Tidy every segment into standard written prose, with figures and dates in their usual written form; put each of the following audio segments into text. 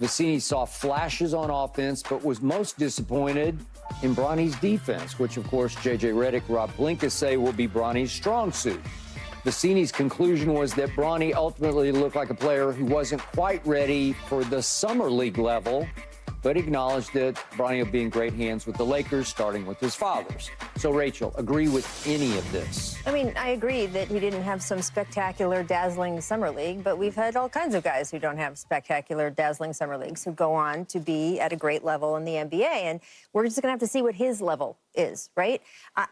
Vecini saw flashes on offense, but was most disappointed in Bronny's defense, which, of course, J.J. Redick, Rob Pelinka say will be Bronny's strong suit. Vecini's conclusion was that Bronny ultimately looked like a player who wasn't quite ready for the summer league level, but acknowledged that Bronny will be in great hands with the Lakers, starting with his father's. So, Rachel, agree with any of this? I mean, I agree that he didn't have some spectacular, dazzling summer league, but we've had all kinds of guys who don't have spectacular, dazzling summer leagues who go on to be at a great level in the NBA, and we're just going to have to see what his level is, right?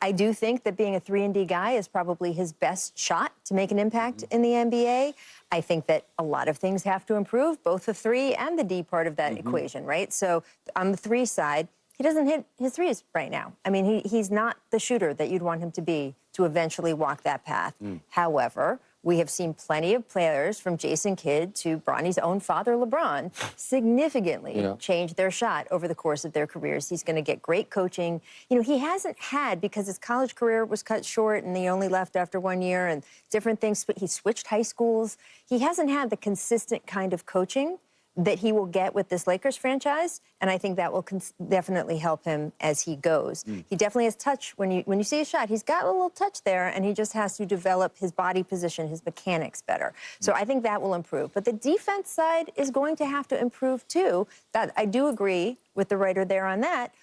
I do think that being a 3-and-D guy is probably his best shot to make an impact in the NBA. I think that a lot of things have to improve, both the 3 and the D part of that equation, right? So on the 3 side, he doesn't hit his threes right now. I mean, he's not the shooter that you'd want him to be to eventually walk that path. However, we have seen plenty of players, from Jason Kidd to Bronny's own father, LeBron, significantly change their shot over the course of their careers. He's going to get great coaching. You know, he hasn't had, because his college career was cut short and he only left after 1 year and different things, he switched high schools. He hasn't had the consistent kind of coaching that he will get with this Lakers franchise, and I think that will definitely help him as he goes. He definitely has touch. When you see a shot, he's got a little touch there, and he just has to develop his body position, his mechanics better. So I think that will improve. But the defense side is going to have to improve too. That I do agree with the writer there on that.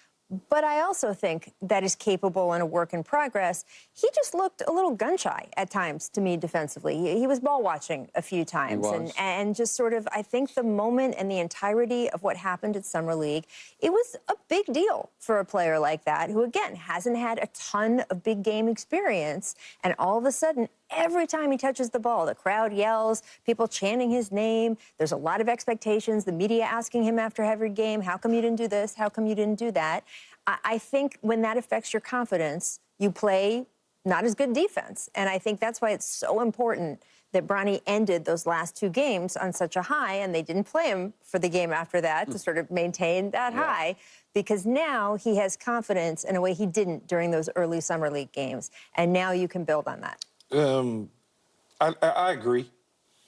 But I also think that is capable and a work in progress. He just looked a little gun-shy at times to me defensively. He was ball watching a few times. And just sort of, I think the moment and the entirety of what happened at Summer League, it was a big deal for a player like that who, again, hasn't had a ton of big game experience. And all of a sudden, every time he touches the ball, the crowd yells, people chanting his name. There's a lot of expectations, the media asking him after every game, how come you didn't do this? How come you didn't do that? I think when that affects your confidence, you play not as good defense. And I think that's why it's so important that Bronny ended those last 2 games on such a high, and they didn't play him for the game after that to sort of maintain that high, because now he has confidence in a way he didn't during those early Summer League games. And now you can build on that. I agree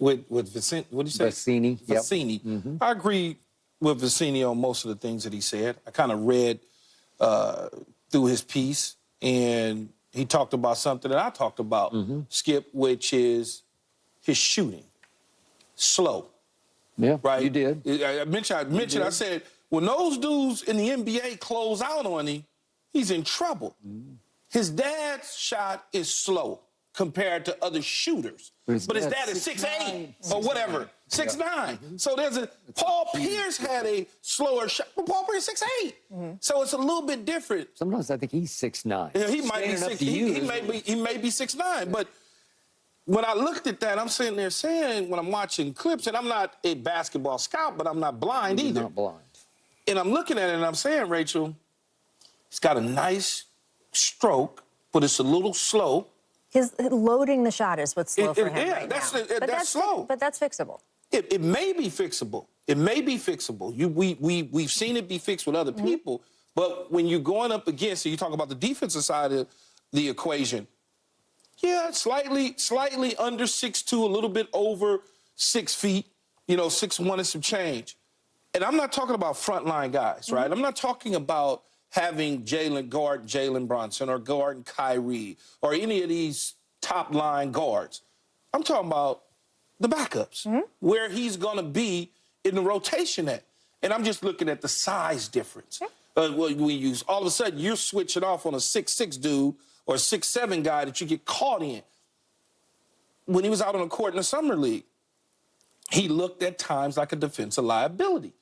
with Vicini. What did you say? Vecini. Vecini. I agree with Vecini on most of the things that he said. I kind of read through his piece, and he talked about something that I talked about, Skip, which is his shooting. Slow. Yeah, right? you did. I mentioned, I said, when those dudes in the NBA close out on him, he's in trouble. His dad's shot is slow compared to other shooters. But his dad is 6'8", or whatever, 6'9". So there's Paul Pierce had a slower shot, but Paul Pierce 6'8". So it's a little bit different. Sometimes I think he's 6'9". Yeah, he might be 6. He may be 6'9". But when I looked at that, I'm sitting there saying, when I'm watching clips, and I'm not a basketball scout, but I'm not blind either. Not blind. And I'm looking at it and I'm saying, Rachel, he's got a nice stroke, but it's a little slow. His loading the shot is what's slow for him right now. That's slow. But that's fixable. It may be fixable. It may be fixable. We've seen it be fixed with other people, but when you're going up against, so you talk about the defensive side of the equation, yeah, slightly under 6'2", a little bit over 6 feet, 6'1" and some change. And I'm not talking about frontline guys, right? I'm not talking about having Jalen Brunson or guarding Kyrie or any of these top-line guards. I'm talking about the backups, where he's going to be in the rotation at. And I'm just looking at the size difference. All of a sudden, you're switching off on a 6'6" dude or a 6'7" guy that you get caught in. When he was out on the court in the Summer League, he looked at times like a defensive liability.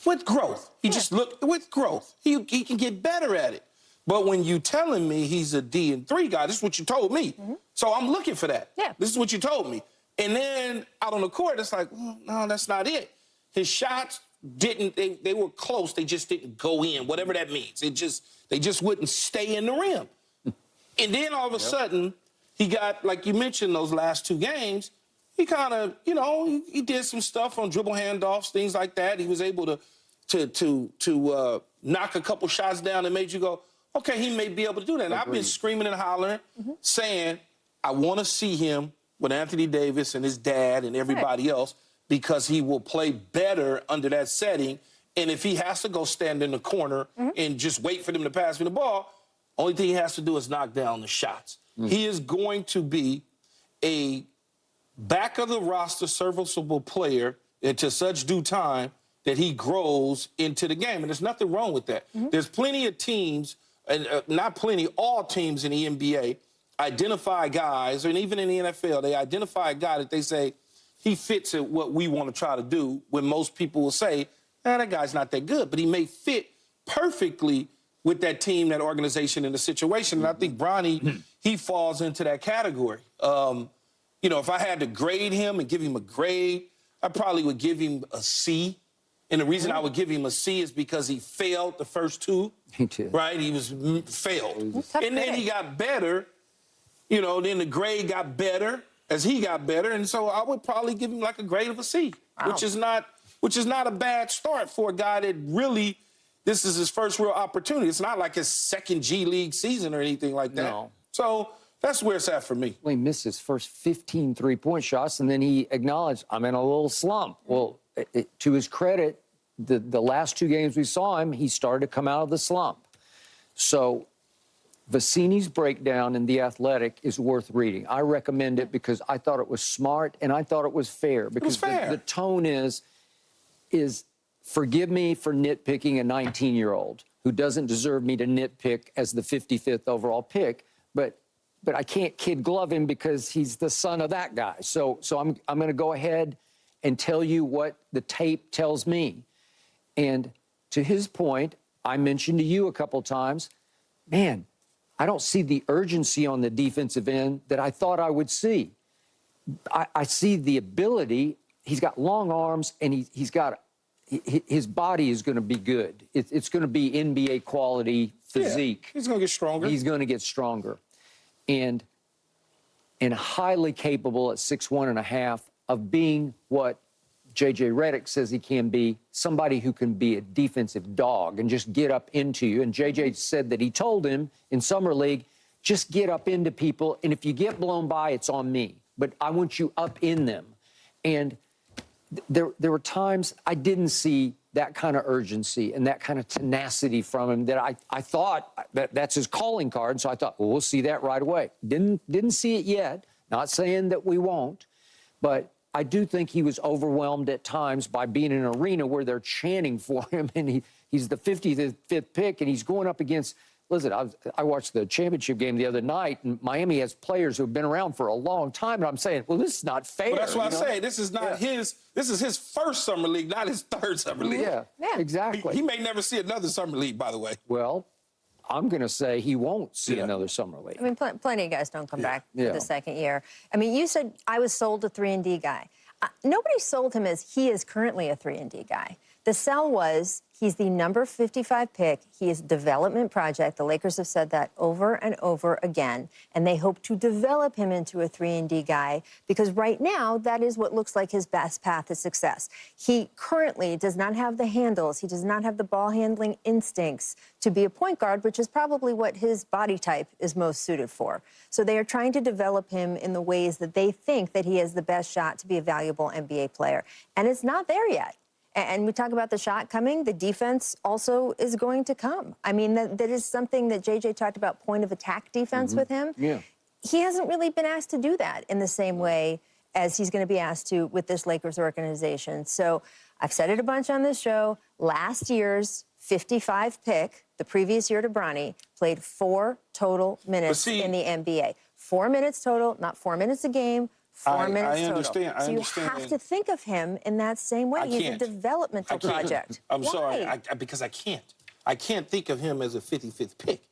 With growth. He just looked with growth. He can get better at it. But when you telling me he's a D&3 guy, this is what you told me. So I'm looking for that. Yeah. This is what you told me. And then out on the court, it's like, well, no, that's not it. His shots didn't, they were close. They just didn't go in, whatever that means. They just wouldn't stay in the rim. And then all of a sudden, he got, like you mentioned, those last 2 games, he kind of, he did some stuff on dribble handoffs, things like that. He was able to knock a couple shots down and made you go, okay, he may be able to do that. And I've been screaming and hollering, saying, I want to see him with Anthony Davis and his dad and everybody else because he will play better under that setting. And if he has to go stand in the corner and just wait for them to pass me the ball, only thing he has to do is knock down the shots. He is going to be a back-of-the-roster serviceable player into such due time that he grows into the game. And there's nothing wrong with that. There's plenty of teams, and not plenty, all teams in the NBA identify guys, and even in the NFL, they identify a guy that they say, he fits at what we want to try to do, when most people will say, that guy's not that good, but he may fit perfectly with that team, that organization, and the situation. And I think Bronny, he falls into that category. You know, if I had to grade him and give him a grade, I probably would give him a C. And the reason I would give him a C is because he failed the first two. He did. Right? He was failed. And then he got better. You know, then the grade got better as he got better. And so I would probably give him like a grade of a C, which is not a bad start for a guy that really, this is his first real opportunity. It's not like his second G League season or anything like that. No. So that's where it's at for me. Well, he missed his first 15 three-point shots, and then he acknowledged, I'm in a little slump. Well, to his credit, the last two games we saw him, he started to come out of the slump. So Vecini's breakdown in The Athletic is worth reading. I recommend it because I thought it was smart and I thought it was fair. Because fair. The tone is forgive me for nitpicking a 19-year-old who doesn't deserve me to nitpick as the 55th overall pick, but I can't kid glove him because he's the son of that guy. So I'm going to go ahead and tell you what the tape tells me. And to his point, I mentioned to you a couple times, man, I don't see the urgency on the defensive end that I thought I would see. I see the ability. He's got long arms, and he's got his body is going to be good. It's going to be NBA quality physique. Yeah, he's going to get stronger. He's going to get stronger. And highly capable at 6'1.5" of being what J.J. Redick says he can be, somebody who can be a defensive dog and just get up into you. And J.J. said that he told him in Summer League, just get up into people, and if you get blown by, it's on me. But I want you up in them. And there were times I didn't see that kind of urgency and that kind of tenacity from him that I thought that's his calling card. And so I thought, well, we'll see that right away. Didn't see it yet. Not saying that we won't, but I do think he was overwhelmed at times by being in an arena where they're chanting for him, and he's the 55th pick, and he's going up against. Listen, I watched the championship game the other night, and Miami has players who have been around for a long time, and I'm saying, well, this is not fair. Well, that's why I say this is not his. This is his first summer league, not his third summer league. Yeah, exactly. He may never see another summer league, by the way. Well, I'm going to say he won't see another summer league. I mean, plenty of guys don't come back for Yeah. the second year. I mean, you said I was sold a 3-and-D guy. Nobody sold him as he is currently a 3-and-D guy. The sell was he's the number 55 pick. He is a development project. The Lakers have said that over and over again, and they hope to develop him into a 3-and-D guy because right now that is what looks like his best path to success. He currently does not have the handles. He does not have the ball handling instincts to be a point guard, which is probably what his body type is most suited for. So they are trying to develop him in the ways that they think that he has the best shot to be a valuable NBA player, and it's not there yet. And we talk about the shot coming. The defense also is going to come. I mean, that is something that J.J. talked about, point of attack defense with him. Yeah. He hasn't really been asked to do that in the same way as he's going to be asked to with this Lakers organization. So I've said it a bunch on this show. Last year's 55 pick, the previous year to Bronny, played 4 total minutes in the NBA. 4 minutes total, not 4 minutes a game. 4 minutes total. So you have to think of him in that same way. He's a developmental project. I'm sorry, because I can't. I can't think of him as a 55th pick.